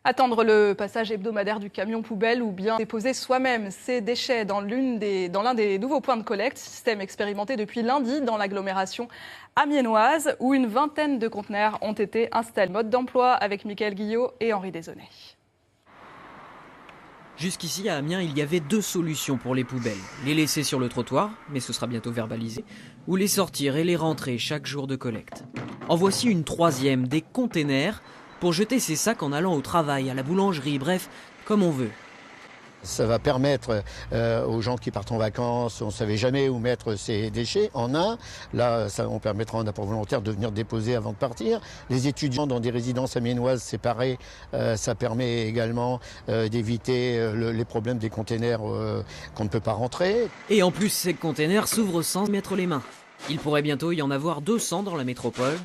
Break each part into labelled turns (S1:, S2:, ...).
S1: Attendre le passage hebdomadaire du camion poubelle ou bien déposer soi-même ses déchets dans l'un des nouveaux points de collecte, système expérimenté depuis lundi dans l'agglomération amiénoise où une vingtaine de conteneurs ont été installés. Mode d'emploi avec Mickaël Guillot et Henri Desonnet.
S2: Jusqu'ici à Amiens, il y avait deux solutions pour les poubelles. Les laisser sur le trottoir, mais ce sera bientôt verbalisé, ou les sortir et les rentrer chaque jour de collecte. En voici une troisième, des containers, pour jeter ses sacs en allant au travail, à la boulangerie, bref, comme on veut.
S3: Ça va permettre aux gens qui partent en vacances, on ne savait jamais où mettre ses déchets, en un. Là, on permettra aux apport volontaires de venir déposer avant de partir. Les étudiants dans des résidences amiénoises séparées, ça permet également d'éviter les problèmes des containers qu'on ne peut pas rentrer.
S2: Et en plus, ces containers s'ouvrent sans mettre les mains. Il pourrait bientôt y en avoir 200 dans la métropole,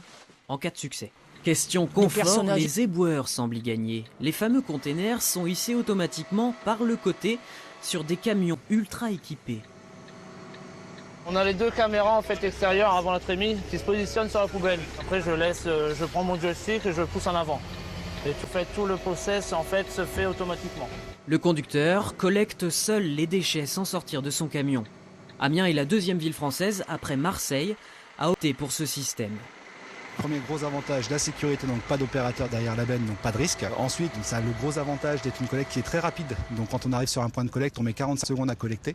S2: en cas de succès. Question confort, les éboueurs semblent y gagner. Les fameux containers sont hissés automatiquement par le côté sur des camions ultra équipés.
S4: On a les deux caméras en fait extérieures avant notre émis qui se positionnent sur la poubelle. Après je prends mon joystick et je pousse en avant. Et tout le process en fait se fait automatiquement.
S2: Le conducteur collecte seul les déchets sans sortir de son camion. Amiens est la deuxième ville française après Marseille à opter pour ce système.
S5: Premier gros avantage, la sécurité, donc pas d'opérateur derrière la benne, donc pas de risque. Ensuite, ça a le gros avantage d'être une collecte qui est très rapide. Donc quand on arrive sur un point de collecte, on met 45 secondes à collecter,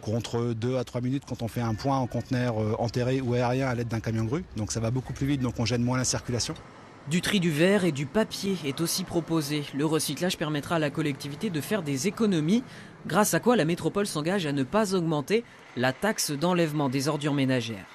S5: contre 2 à 3 minutes quand on fait un point en conteneur enterré ou aérien à l'aide d'un camion grue. Donc ça va beaucoup plus vite, donc on gêne moins la circulation.
S2: Du tri du verre et du papier est aussi proposé. Le recyclage permettra à la collectivité de faire des économies, grâce à quoi la métropole s'engage à ne pas augmenter la taxe d'enlèvement des ordures ménagères.